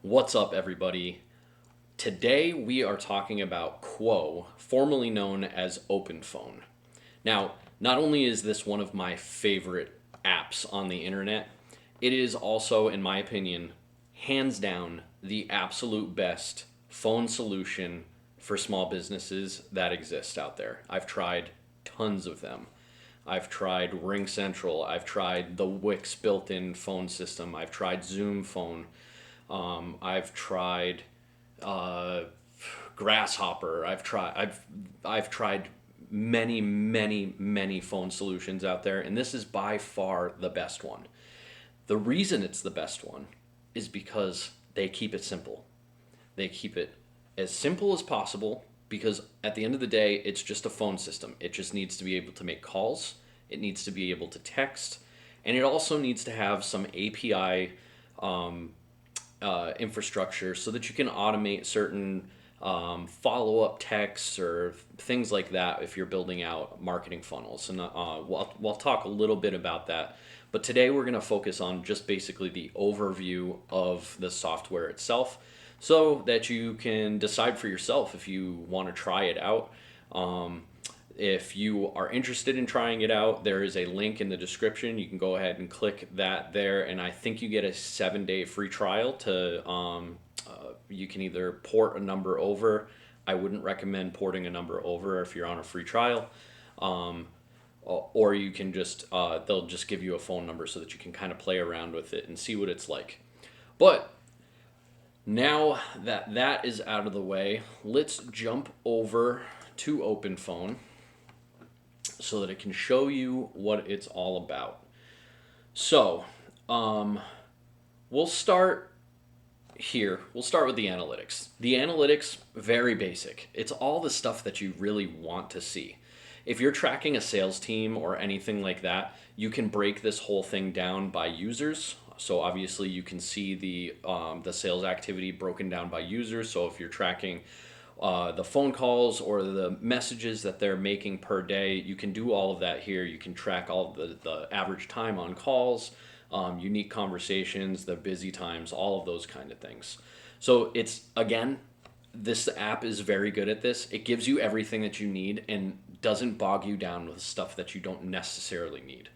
What's up, everybody? Today we are talking about Quo, formerly known as OpenPhone. Now, not only is this one of my favorite apps on the internet, it is also, in my opinion, hands down the absolute best phone solution for small businesses that exist out there. I've tried tons of them. I've tried Ring Central. I've tried the Wix built-in phone system. I've tried Zoom Phone. I've tried uh, Grasshopper. I've tried many phone solutions out there, and this is by far the best one. The reason it's the best one is because they keep it simple. They keep it as simple as possible because at the end of the day, it's just a phone system. It just needs to be able to make calls, it needs to be able to text, and it also needs to have some API infrastructure so that you can automate certain follow up texts or things like that if you're building out marketing funnels. And we'll talk a little bit about that. But today we're going to focus on just basically the overview of the software itself so that you can decide for yourself if you want to try it out. If you are interested in trying it out, there is a link in the description. You can go ahead and click that there, and I think you get a 7-day free trial to. You can either port a number over. I wouldn't recommend porting a number over if you're on a free trial, or you can just they'll just give you a phone number so that you can kind of play around with it and see what it's like. But now that that is out of the way, let's jump over to OpenPhone so that it can show you what it's all about. So, we'll start here. We'll start with the analytics. The analytics, very basic. It's all the stuff that you really want to see. If you're tracking a sales team or anything like that, you can break this whole thing down by users. So obviously you can see the sales activity broken down by users. So if you're tracking the phone calls or the messages that they're making per day, you can do all of that here. You can track all the average time on calls, unique conversations, the busy times, all of those kind of things. So it's, again, this app is very good at this. It gives you everything that you need and doesn't bog you down with stuff that you don't necessarily need.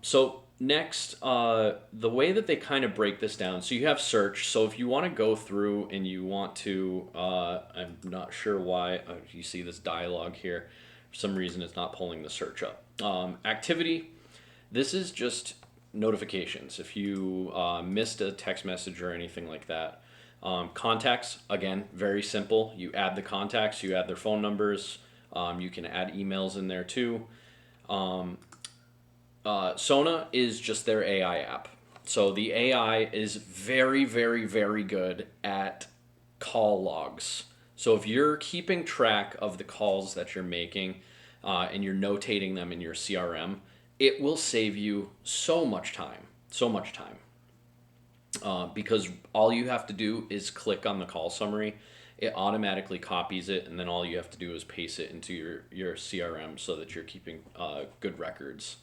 So next, the way that they kind of break this down, so you have search. So if you want to go through and you want to, I'm not sure why, you see this dialogue here. For some reason, it's not pulling the search up. Activity, this is just notifications. If you missed a text message or anything like that. Contacts, again, very simple. You add the contacts, you add their phone numbers. You can add emails in there too. Sona is just their AI app. So the AI is very good at call logs. So if you're keeping track of the calls that you're making and you're notating them in your CRM, it will save you so much time. So much time. Because all you have to do is click on the call summary. It automatically copies it, and then all you have to do is paste it into your CRM so that you're keeping good records.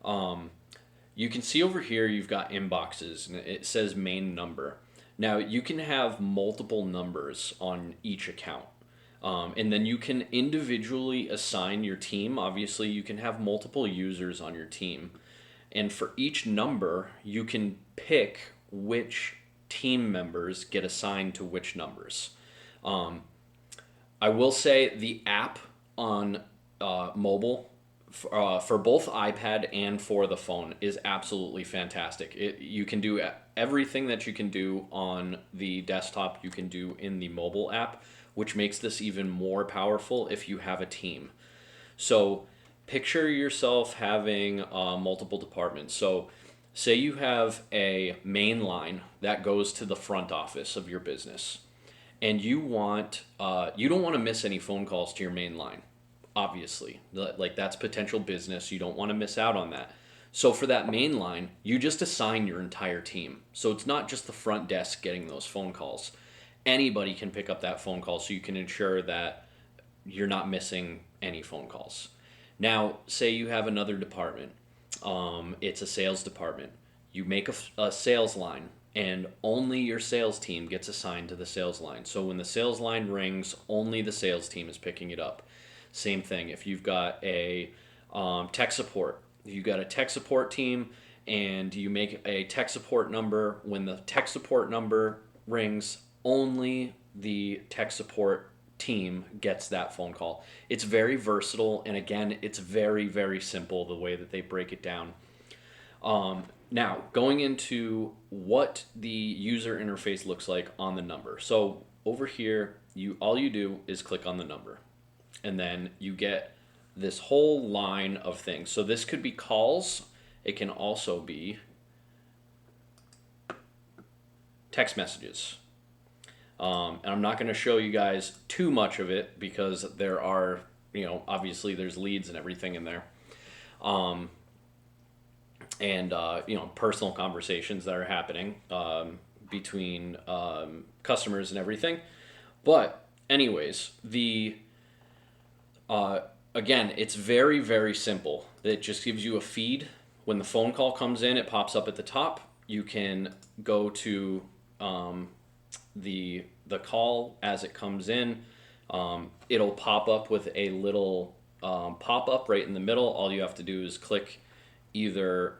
You can see over here you've got inboxes, and it says main number. Now you can have multiple numbers on each account. And then you can individually assign your team. Obviously, you can have multiple users on your team. And for each number, you can pick which team members get assigned to which numbers. I will say the app on mobile for both iPad and for the phone is absolutely fantastic. You can do everything that you can do on the desktop, you can do in the mobile app, which makes this even more powerful if you have a team. So picture yourself having multiple departments. So say you have a main line that goes to the front office of your business, and you don't want to miss any phone calls to your main line. Obviously, like that's potential business. You don't want to miss out on that. So for that main line, you just assign your entire team. So it's not just the front desk getting those phone calls. Anybody can pick up that phone call, so you can ensure that you're not missing any phone calls. Now, say you have another department. It's a sales department. You make a sales line. and only your sales team gets assigned to the sales line. So when the sales line rings, only the sales team is picking it up. Same thing if you've got a tech support. If you've got a tech support team and you make a tech support number, when the tech support number rings, only the tech support team gets that phone call. It's very versatile, and again, it's very, very simple the way that they break it down. Now, going into what the user interface looks like on the number. So over here, all you do is click on the number, and then you get this whole line of things. So this could be calls. It can also be text messages. And I'm not going to show you guys too much of it because there are, obviously there's leads and everything in there. And personal conversations that are happening between customers and everything. But anyways, again, it's very, very simple. It just gives you a feed. When the phone call comes in, it pops up at the top. You can go to the call as it comes in. It'll pop up with a little pop-up right in the middle. All you have to do is click either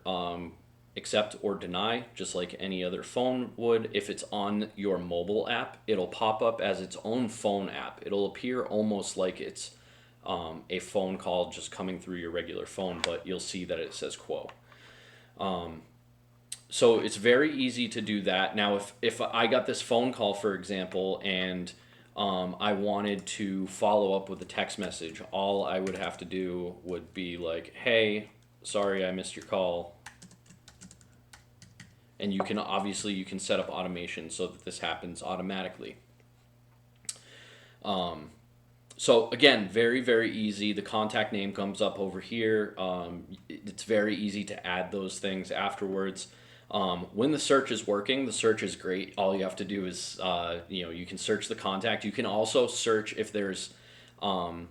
accept or deny, just like any other phone would. If it's on your mobile app, it'll pop up as its own phone app. It'll appear almost like it's a phone call just coming through your regular phone, but you'll see that it says Quo. So it's very easy to do that. Now, if I got this phone call, for example, and I wanted to follow up with a text message, all I would have to do would be like, hey, sorry I missed your call. And you can set up automation so that this happens automatically. So again, very, very easy. The contact name comes up over here. It's very easy to add those things afterwards. When the search is working, the search is great. All you have to do is, you can search the contact. You can also search if there's keywords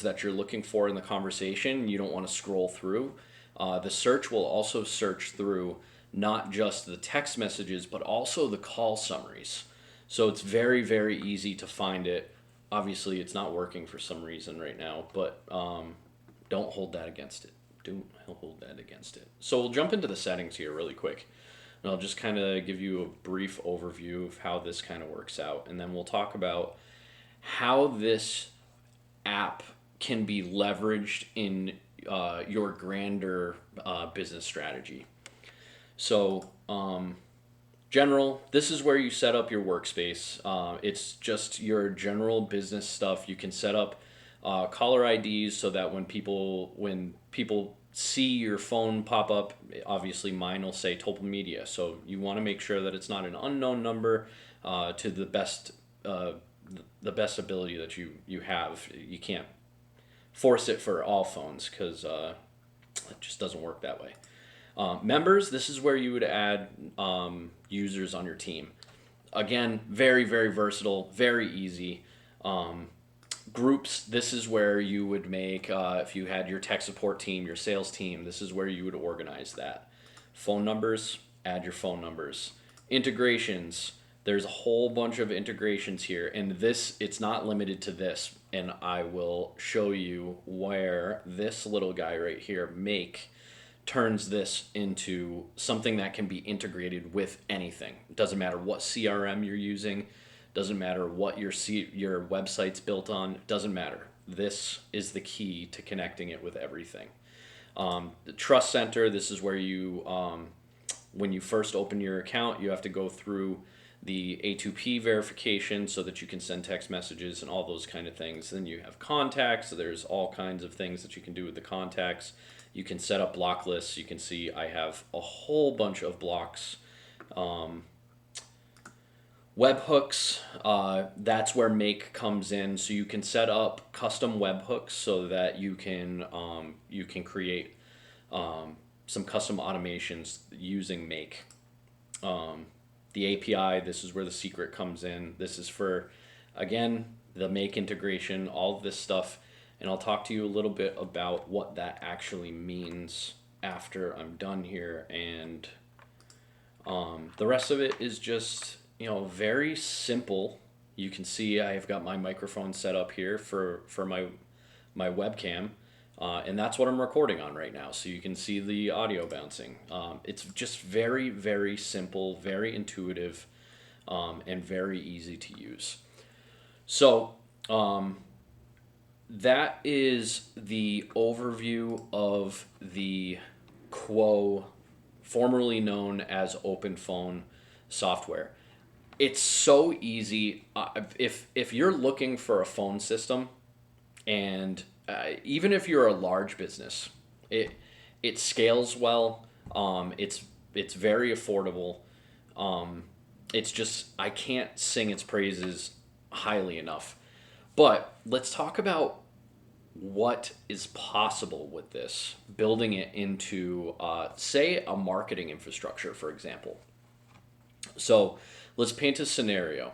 that you're looking for in the conversation. You don't want to scroll through. The search will also search through not just the text messages, but also the call summaries. So it's very, very easy to find it. Obviously, it's not working for some reason right now, but don't hold that against it. Don't hold that against it. So we'll jump into the settings here really quick. And I'll just kind of give you a brief overview of how this kind of works out. And then we'll talk about how this app can be leveraged in your grander business strategy. So, general, this is where you set up your workspace. It's just your general business stuff. You can set up caller IDs so that when people see your phone pop up, obviously mine will say Topol Media. So you want to make sure that it's not an unknown number to the best ability that you have. You can't force it for all phones because it just doesn't work that way. Members, this is where you would add users on your team. Again, very, very versatile, very easy. Groups, this is where you would make, if you had your tech support team, your sales team, this is where you would organize that. Phone numbers, add your phone numbers. Integrations, there's a whole bunch of integrations here, and it's not limited to this, and I will show you where this little guy right here, Make, turns this into something that can be integrated with anything. It doesn't matter what CRM you're using, doesn't matter what your website's built on, doesn't matter. This is the key to connecting it with everything. The Trust Center, this is where you, when you first open your account, you have to go through the A2P verification so that you can send text messages and all those kind of things. Then you have contacts, so there's all kinds of things that you can do with the contacts. You can set up block lists. You can see I have a whole bunch of blocks. Webhooks, that's where Make comes in. So you can set up custom webhooks so that you can create some custom automations using Make. The API, this is where the secret comes in. This is for, again, the Make integration, all of this stuff. And I'll talk to you a little bit about what that actually means after I'm done here and The rest of it is just, very simple. You can see I've got my microphone set up here for my webcam, and that's what I'm recording on right now. So you can see the audio bouncing. It's just very, very simple, very intuitive, and very easy to use. So that is the overview of the Quo, formerly known as OpenPhone software. It's so easy. If you're looking for a phone system, and even if you're a large business, it scales well. It's very affordable. It's just I can't sing its praises highly enough. But let's talk about what is possible with this, building it into, say, a marketing infrastructure, for example. So let's paint a scenario.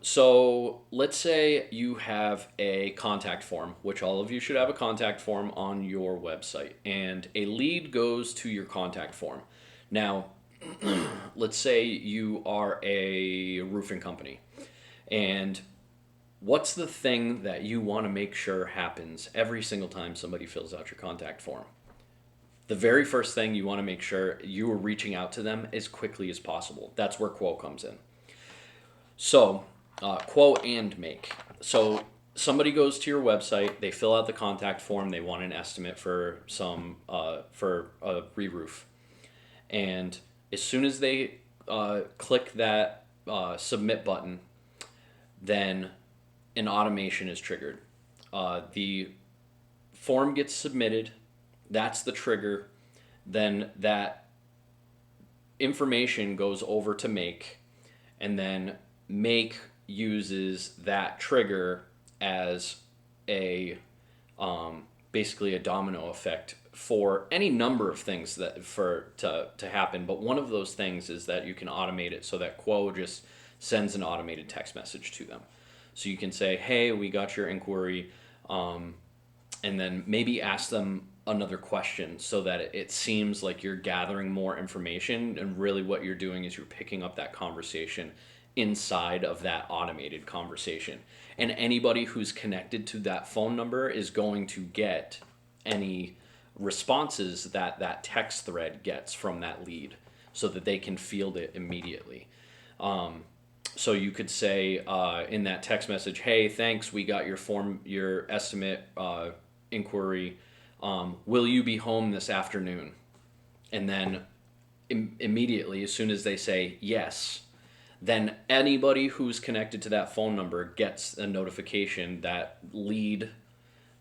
So let's say you have a contact form, which all of you should have a contact form on your website, and a lead goes to your contact form. Now, let's say you are a roofing company, and what's the thing that you want to make sure happens every single time somebody fills out your contact form? The very first thing you want to make sure you are reaching out to them as quickly as possible. That's where Quo comes in. So, Quo and Make. So, somebody goes to your website, they fill out the contact form, they want an estimate for for a re-roof, and as soon as they click that submit button, then an automation is triggered. The form gets submitted, that's the trigger, then that information goes over to Make, and then Make uses that trigger as a basically a domino effect for any number of things that to happen. But one of those things is that you can automate it so that Quo just sends an automated text message to them. So you can say, hey, we got your inquiry, and then maybe ask them another question so that it seems like you're gathering more information, and really what you're doing is you're picking up that conversation inside of that automated conversation. And anybody who's connected to that phone number is going to get any responses that that text thread gets from that lead so that they can field it immediately. So you could say in that text message, hey, thanks, we got your estimate inquiry. Will you be home this afternoon? And then immediately, as soon as they say yes, then anybody who's connected to that phone number gets a notification that lead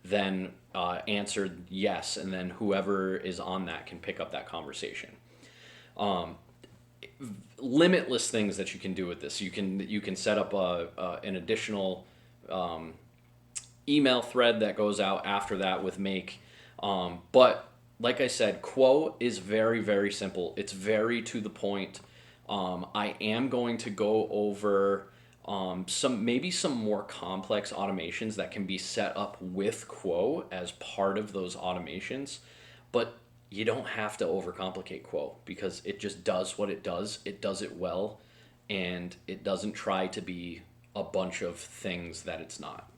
then answered yes, and then whoever is on that can pick up that conversation. Limitless things that you can do with this. You can set up an additional email thread that goes out after that with Make. But like I said, Quo is very, very simple. It's very to the point. I am going to go over some more complex automations that can be set up with Quo as part of those automations, but you don't have to overcomplicate Quo because it just does what it does. It does it well, and it doesn't try to be a bunch of things that it's not.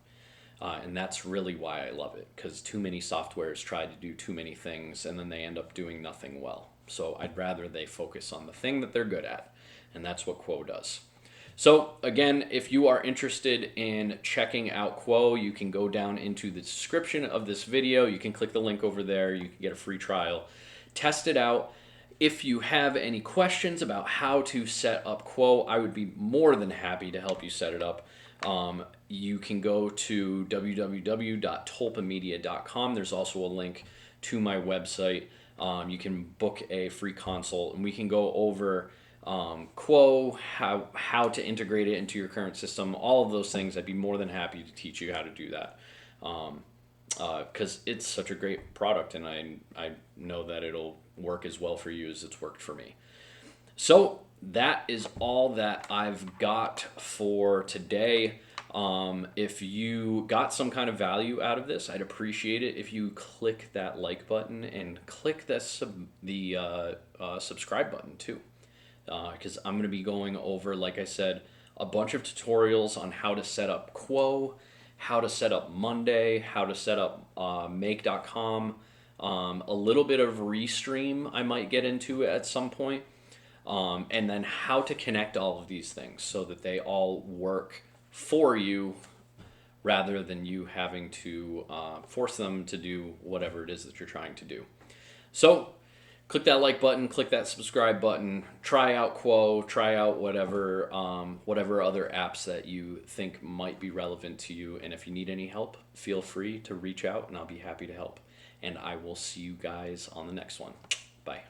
And that's really why I love it, because too many softwares try to do too many things and then they end up doing nothing well. So I'd rather they focus on the thing that they're good at, and that's what Quo does. So again, if you are interested in checking out Quo, you can go down into the description of this video. You can click the link over there. You can get a free trial. Test it out. If you have any questions about how to set up Quo, I would be more than happy to help you set it up. You can go to www.tulpamedia.com. There's also a link to my website. You can book a free consult, and we can go over Quo, how to integrate it into your current system, all of those things. I'd be more than happy to teach you how to do that, because it's such a great product, and I know that it'll work as well for you as it's worked for me. So that is all that I've got for today. If you got some kind of value out of this, I'd appreciate it if you click that like button and click the subscribe button too. because I'm going to be going over, like I said, a bunch of tutorials on how to set up Quo, how to set up Monday, how to set up make.com, a little bit of Restream I might get into at some point, and then how to connect all of these things so that they all work for you rather than you having to force them to do whatever it is that you're trying to do. So click that like button, click that subscribe button, try out Quo, try out whatever other apps that you think might be relevant to you. And if you need any help, feel free to reach out and I'll be happy to help. And I will see you guys on the next one. Bye.